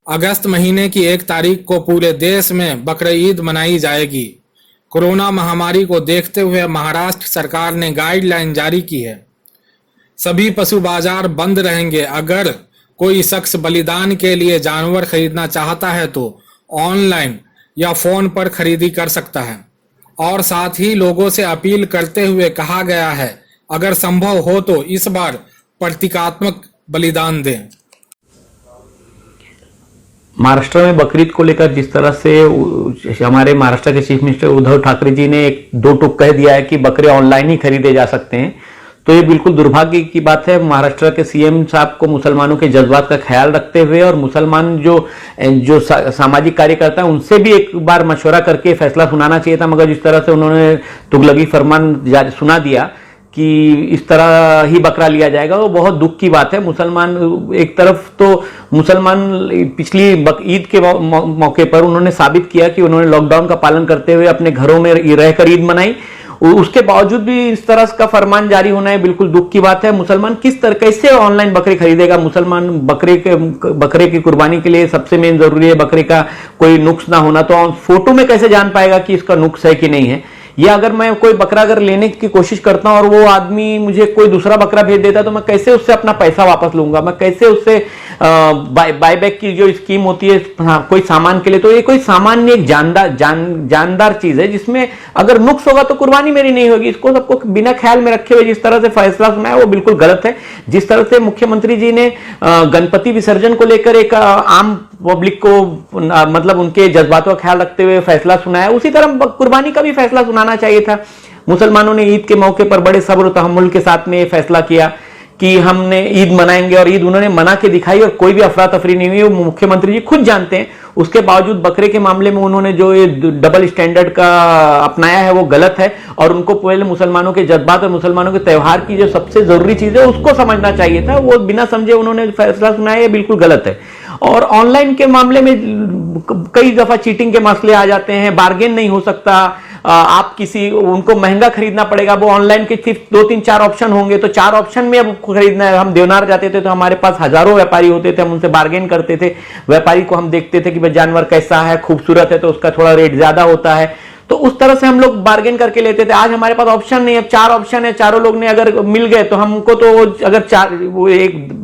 अगस्त महीने की 1 तारीख को पूरे देश में बकरीद मनाई जाएगी। कोरोना महामारी को देखते हुए महाराष्ट्र सरकार ने गाइडलाइन जारी की है। सभी पशु बाजार बंद रहेंगे। अगर कोई शख्स बलिदान के लिए जानवर खरीदना चाहता है तो ऑनलाइन या फोन पर खरीदी कर सकता है। और साथ ही लोगों से अपील करते हुए कहा गया है, अगर संभव हो तो इस बार प्रतीकात्मक बलिदान दें। महाराष्ट्र में बकरीद को लेकर जिस तरह से हमारे महाराष्ट्र के चीफ मिनिस्टर उद्धव ठाकरे जी ने एक दो टूक कह दिया है कि बकरे ऑनलाइन ही खरीदे जा सकते हैं, तो ये बिल्कुल दुर्भाग्य की बात है। महाराष्ट्र के सीएम साहब को मुसलमानों के जज्बात का ख्याल रखते हुए और मुसलमान जो सामाजिक कार्यकर्ता हैं उनसे भी एक बार मशवरा करके फैसला सुनाना चाहिए था, मगर जिस तरह से उन्होंने तुगलकी फरमान सुना दिया कि इस तरह ही बकरा लिया जाएगा, वो बहुत दुख की बात है। मुसलमान एक तरफ तो मुसलमान पिछली ईद के मौके पर उन्होंने साबित किया कि उन्होंने लॉकडाउन का पालन करते हुए अपने घरों में रहकर ईद मनाई, उसके बावजूद भी इस तरह का फरमान जारी होना है बिल्कुल दुख की बात है। मुसलमान किस तरह कैसे ऑनलाइन बकरे खरीदेगा? मुसलमान बकरे की कुर्बानी के लिए सबसे मेन जरूरी है बकरे का कोई नुक्स ना होना, तो फोटो में कैसे जान पाएगा कि इसका नुक्स है कि नहीं है? या अगर मैं कोई बकरा अगर लेने की कोशिश करता हूं और वो आदमी मुझे कोई दूसरा बकरा भेज देता है तो मैं कैसे उससे अपना पैसा वापस लूंगा? मैं कैसे उससे बायबैक की जो स्कीम होती है कोई सामान के लिए, तो ये कोई सामान्य एक जानदार चीज है जिसमें अगर नुक्स होगा तो कुर्बानी मेरी नहीं होगी। इसको सबको बिना ख्याल में रखे हुए जिस तरह से फैसला सुना है वो बिल्कुल गलत है। जिस तरह से मुख्यमंत्री जी ने गणपति विसर्जन को लेकर एक आम पब्लिक को मतलब उनके जज्बातों का ख्याल रखते हुए फैसला सुनाया, उसी तरह कुर्बानी का भी फैसला सुनाना चाहिए था। मुसलमानों ने ईद के मौके पर बड़े सब्र और तहम्मुल के साथ में फैसला किया कि हमने ईद मनाएंगे और ईद उन्होंने मना के दिखाई और कोई भी अफरा तफरी नहीं हुई, वो मुख्यमंत्री जी खुद जानते हैं। उसके बावजूद बकरे के मामले में उन्होंने जो ये डबल स्टैंडर्ड का अपनाया है वो गलत है और उनको पहले मुसलमानों के जज्बात और मुसलमानों के त्यौहार की जो सबसे जरूरी चीज है उसको समझना चाहिए था। वो बिना समझे उन्होंने फैसला सुनाया, बिल्कुल गलत है। और ऑनलाइन के मामले में कई दफा चीटिंग के मसले आ जाते हैं, बार्गेन नहीं हो सकता, आप उनको महंगा खरीदना पड़ेगा। वो ऑनलाइन के सिर्फ 2-3-4 ऑप्शन होंगे तो 4 ऑप्शन में अब खरीदना है। हम देवनार जाते थे तो हमारे पास हजारों व्यापारी होते थे, हम उनसे बार्गेन करते थे। व्यापारी को हम देखते थे कि भाई जानवर कैसा है, खूबसूरत है तो उसका थोड़ा रेट ज्यादा होता है, तो उस तरह से हम लोग बार्गेन करके लेते थे। आज हमारे पास ऑप्शन नहीं है, 4 ऑप्शन है, चारों लोग ने अगर मिल गए तो हमको तो अगर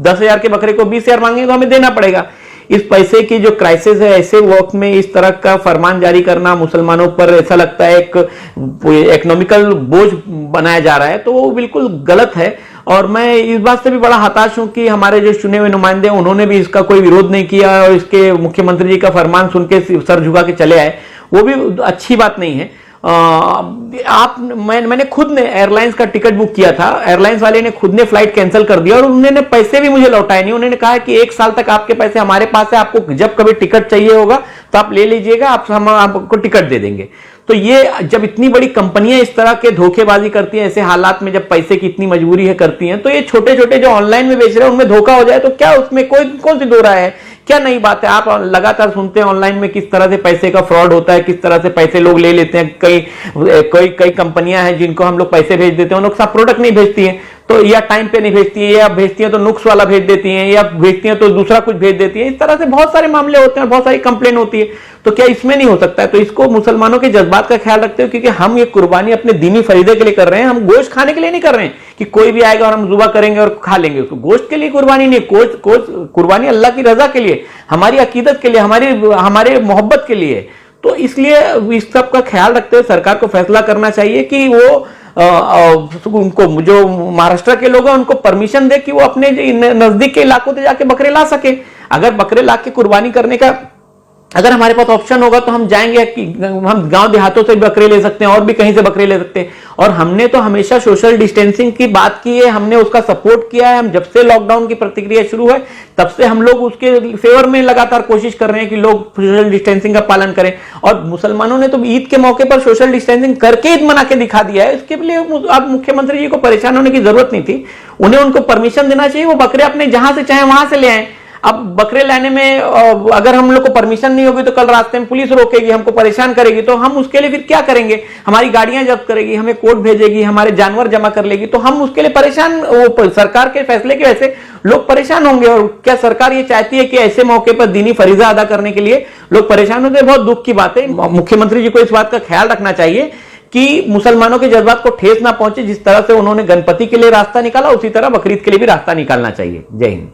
10,000 के बकरे को 20,000 मांगेंगे तो हमें देना पड़ेगा। इस पैसे की जो क्राइसिस है, ऐसे वक्त में इस तरह का फरमान जारी करना मुसलमानों पर ऐसा लगता है एक इकोनॉमिकल बोझ बनाया जा रहा है, तो वो बिल्कुल गलत है। और मैं इस बात से भी बड़ा हताश हूं कि हमारे जो चुने हुए नुमाइंदे उन्होंने भी इसका कोई विरोध नहीं किया और इसके मुख्यमंत्री जी का फरमान सुन के सर झुका के चले आए, वो भी अच्छी बात नहीं है। मैंने खुद ने एयरलाइंस का टिकट बुक किया था, एयरलाइंस वाले ने खुद ने फ्लाइट कैंसिल कर दिया और उन्होंने पैसे भी मुझे लौटाए नहीं। उन्होंने कहा कि 1 साल तक आपके पैसे हमारे पास है, आपको जब कभी टिकट चाहिए होगा तो आप ले लीजिएगा, हम आपको टिकट दे देंगे। तो ये जब इतनी बड़ी कंपनियां इस तरह के धोखेबाजी करती हैं, ऐसे हालात में जब पैसे की इतनी मजबूरी है करती हैं, तो ये छोटे छोटे जो ऑनलाइन में बेच रहे हैं उनमें धोखा हो जाए तो क्या उसमें कौन सी दो राय है? क्या नई बात है? आप लगातार सुनते हैं ऑनलाइन में किस तरह से पैसे का फ्रॉड होता है, किस तरह से पैसे लोग ले लेते हैं। कई कंपनियां हैं जिनको हम लोग पैसे भेज देते हैं, उन लोग सब प्रोडक्ट नहीं भेजती हैं, तो या टाइम पे नहीं भेजती है, या भेजती है तो नुक्स वाला भेज देती हैं, या भेजती हैं तो दूसरा कुछ भेज देती है। इस तरह से बहुत सारे मामले होते हैं, बहुत सारी कंप्लेन होती है, तो क्या इसमें नहीं हो सकता है? तो इसको मुसलमानों के जज्बात का ख्याल रखते हो, क्योंकि हम ये कुर्बानी अपने दीनी फरीदे के लिए कर रहे हैं, हम गोश्त खाने के लिए नहीं कर रहे हैं कि कोई भी आएगा और हम जुबा करेंगे और खा लेंगे उसको। गोश्त के लिए कुर्बानी नहीं, कुर्बानी अल्लाह की रजा के लिए, हमारी अकीदत के लिए, हमारे मोहब्बत के लिए। तो इसलिए इस सब का ख्याल रखते हुए सरकार को फैसला करना चाहिए कि वो उनको जो महाराष्ट्र के लोग हैं उनको परमिशन दे कि वो अपने नजदीक के इलाकों से जाके बकरे ला सके। अगर बकरे ला के कुर्बानी करने का अगर हमारे पास ऑप्शन होगा तो हम जाएंगे कि हम गांव देहातों से बकरे ले सकते हैं और भी कहीं से बकरे ले सकते हैं। और हमने तो हमेशा सोशल डिस्टेंसिंग की बात की है, हमने उसका सपोर्ट किया है। हम जब से लॉकडाउन की प्रतिक्रिया शुरू है तब से हम लोग उसके फेवर में लगातार कोशिश कर रहे हैं कि लोग सोशल डिस्टेंसिंग का पालन करें। और मुसलमानों ने तो ईद के मौके पर सोशल डिस्टेंसिंग करके ईद मना के दिखा दिया है। इसके लिए अब मुख्यमंत्री जी को परेशान होने की जरूरत नहीं थी, उन्हें उनको परमिशन देना चाहिए, वो बकरे अपने जहां से चाहे वहां से ले आए। अब बकरे लाने में अगर हम लोग को परमिशन नहीं होगी तो कल रास्ते में पुलिस रोकेगी, हमको परेशान करेगी, तो हम उसके लिए फिर क्या करेंगे? हमारी गाड़ियां जब्त करेगी, हमें कोर्ट भेजेगी, हमारे जानवर जमा कर लेगी, तो हम उसके लिए परेशान, वो सरकार के फैसले की वजह से लोग परेशान होंगे। और क्या सरकार ये चाहती है कि ऐसे मौके पर दीनी फरीजा अदा करने के लिए लोग परेशान होते हैं? बहुत दुख की बात है। मुख्यमंत्री जी को इस बात का ख्याल रखना चाहिए कि मुसलमानों के जज्बात को ठेस ना पहुंचे। जिस तरह से उन्होंने गणपति के लिए रास्ता निकाला, उसी तरह बकरीद के लिए भी रास्ता निकालना चाहिए। जय हिंद।